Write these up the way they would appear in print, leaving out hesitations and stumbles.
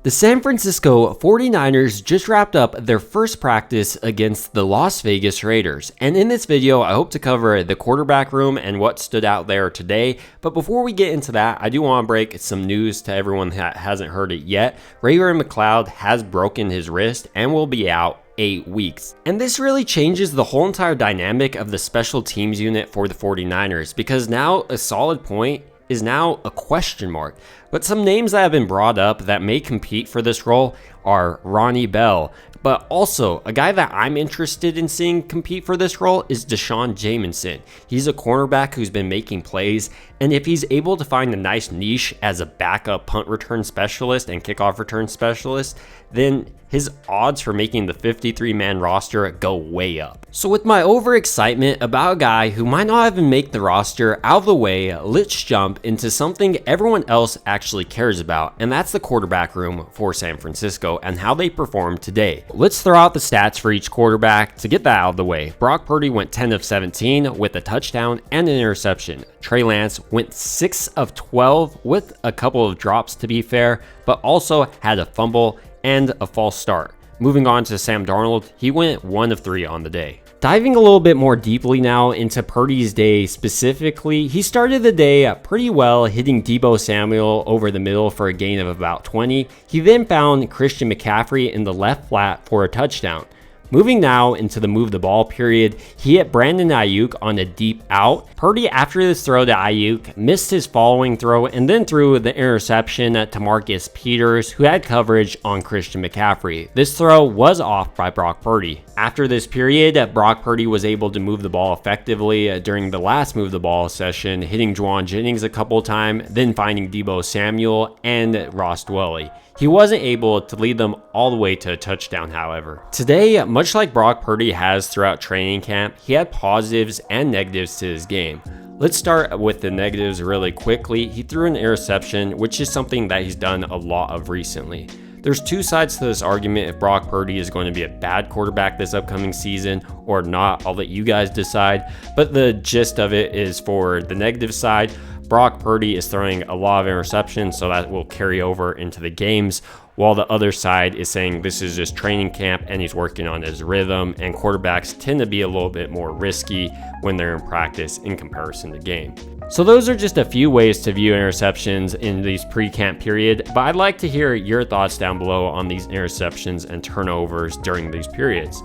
The San Francisco 49ers just wrapped up their first practice against the Las Vegas Raiders. And in this video, I hope to cover the quarterback room and what stood out there today. But before we get into that, I do want to break some news to everyone that hasn't heard it yet. Ray-Ray McCloud has broken his wrist and will be out 8 weeks. And this really changes the whole entire dynamic of the special teams unit for the 49ers, because now a solid point is now a question mark. But some names that have been brought up that may compete for this role are Ronnie Bell, but also a guy that I'm interested in seeing compete for this role is Deshaun Jamison. He's a cornerback who's been making plays, and if he's able to find a nice niche as a backup punt return specialist and kickoff return specialist, then his odds for making the 53-man roster go way up. So with my overexcitement about a guy who might not even make the roster out of the way, let's jump into something everyone else actually cares about, and that's the quarterback room for San Francisco and how they performed today. Let's throw out the stats for each quarterback to get that out of the way. Brock Purdy went 10 of 17 with a touchdown and an interception. Trey Lance went 6 of 12 with a couple of drops to be fair, but also had a fumble and a false start. Moving on to Sam Darnold, he went 1 of 3 on the day. Diving a little bit more deeply now into Purdy's day specifically, he started the day pretty well, hitting Deebo Samuel over the middle for a gain of about 20. He then found Christian McCaffrey in the left flat for a touchdown. Moving now into the move the ball period, he hit Brandon Ayuk on a deep out. Purdy, after this throw to Ayuk, missed his following throw and then threw the interception to Marcus Peters, who had coverage on Christian McCaffrey. This throw was off by Brock Purdy. After this period, Brock Purdy was able to move the ball effectively during the last move the ball session, hitting Juwan Jennings a couple of times, then finding Deebo Samuel and Ross Dwelley. He wasn't able to lead them all the way to a touchdown, however. Today, much like Brock Purdy has throughout training camp, he had positives and negatives to his game. Let's start with the negatives really quickly. He threw an interception, which is something that he's done a lot of recently. There's two sides to this argument if Brock Purdy is going to be a bad quarterback this upcoming season or not. I'll let you guys decide. But the gist of it is, for the negative side, Brock Purdy is throwing a lot of interceptions, so that will carry over into the games, while the other side is saying this is just training camp and he's working on his rhythm, and quarterbacks tend to be a little bit more risky when they're in practice in comparison to game. So those are just a few ways to view interceptions in these pre-camp period, but I'd like to hear your thoughts down below on these interceptions and turnovers during these periods.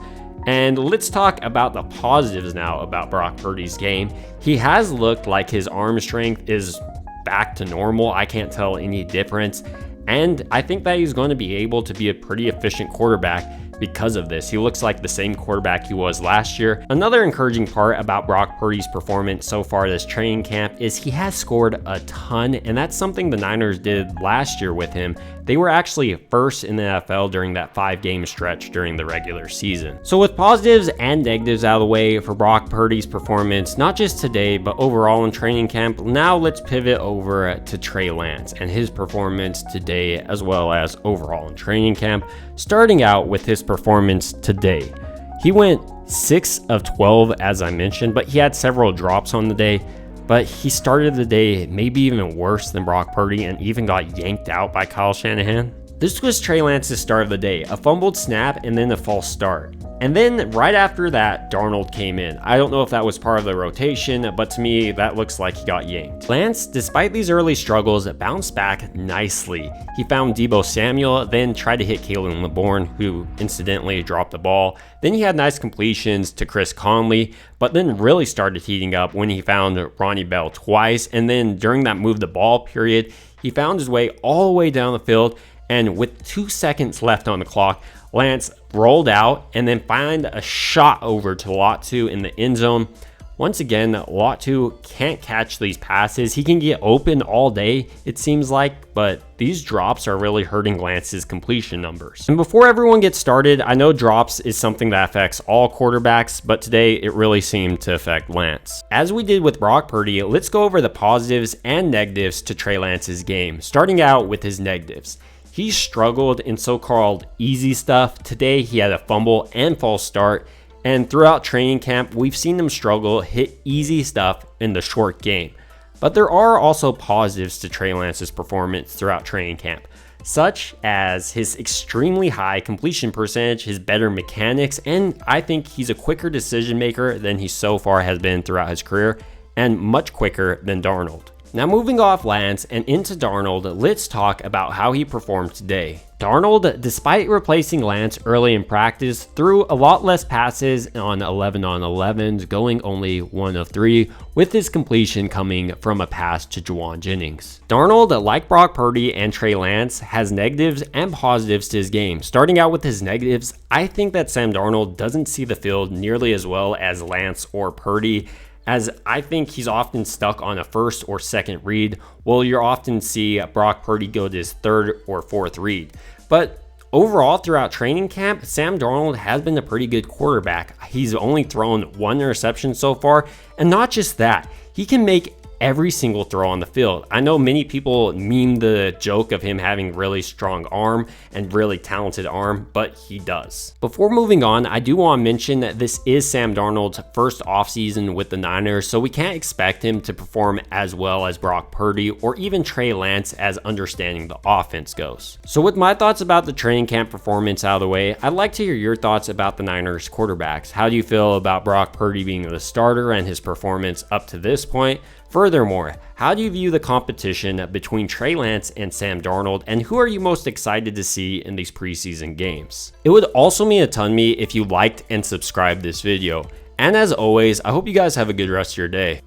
And let's talk about the positives now about Brock Purdy's game. He has looked like his arm strength is back to normal. I can't tell any difference. And I think that he's going to be able to be a pretty efficient quarterback because of this. He looks like the same quarterback he was last year. Another encouraging part about Brock Purdy's performance so far this training camp is he has scored a ton, and that's something the Niners did last year with him. They were actually first in the NFL during that 5-game stretch during the regular season. So with positives and negatives out of the way for Brock Purdy's performance, not just today, but overall in training camp, now let's pivot over to Trey Lance and his performance today, as well as overall in training camp. Starting out with his performance today, he went 6 of 12, as I mentioned, but he had several drops on the day. But he started the day maybe even worse than Brock Purdy and even got yanked out by Kyle Shanahan. This was Trey Lance's start of the day, a fumbled snap and then a false start. And then right after that, Darnold came in. I don't know if that was part of the rotation, but to me, that looks like he got yanked. Lance, despite these early struggles, bounced back nicely. He found Deebo Samuel, then tried to hit Kalen LeBourne, who incidentally dropped the ball. Then he had nice completions to Chris Conley, but then really started heating up when he found Ronnie Bell twice. And then during that move the ball period, he found his way all the way down the field, and with 2 seconds left on the clock, Lance rolled out and then found a shot over to Latu in the end zone. Once again, Latu can't catch these passes. He can get open all day, it seems like, but these drops are really hurting Lance's completion numbers. And before everyone gets started, I know drops is something that affects all quarterbacks, but today it really seemed to affect Lance. As we did with Brock Purdy, let's go over the positives and negatives to Trey Lance's game, starting out with his negatives. He struggled in so-called easy stuff. Today, he had a fumble and false start. And throughout training camp, we've seen him struggle, hit easy stuff in the short game. But there are also positives to Trey Lance's performance throughout training camp. such as his extremely high completion percentage, his better mechanics, and I think he's a quicker decision maker than he so far has been throughout his career, and much quicker than Darnold. Now moving off Lance and into Darnold, let's talk about how he performed today. Darnold, despite replacing Lance early in practice, threw a lot less passes on 11 on 11s, going only 1 of 3, with his completion coming from a pass to Juwan Jennings. Darnold, like Brock Purdy and Trey Lance, has negatives and positives to his game. Starting out with his negatives, I think that Sam Darnold doesn't see the field nearly as well as Lance or Purdy, as I think he's often stuck on a first or second read, while you'll often see Brock Purdy go to his third or fourth read. But overall, throughout training camp, Sam Darnold has been a pretty good quarterback. He's only thrown 1 interception so far, and not just that, he can make every single throw on the field. I know many people meme the joke of him having really strong arm and really talented arm, but he does. Before moving on, I do want to mention that this is Sam Darnold's first offseason with the Niners, so we can't expect him to perform as well as Brock Purdy or even Trey Lance as understanding the offense goes. So with my thoughts about the training camp performance out of the way, I'd like to hear your thoughts about the Niners quarterbacks. How do you feel about Brock Purdy being the starter and his performance up to this point? Furthermore, how do you view the competition between Trey Lance and Sam Darnold, and who are you most excited to see in these preseason games? It would also mean a ton to me if you liked and subscribed this video. And as always, I hope you guys have a good rest of your day.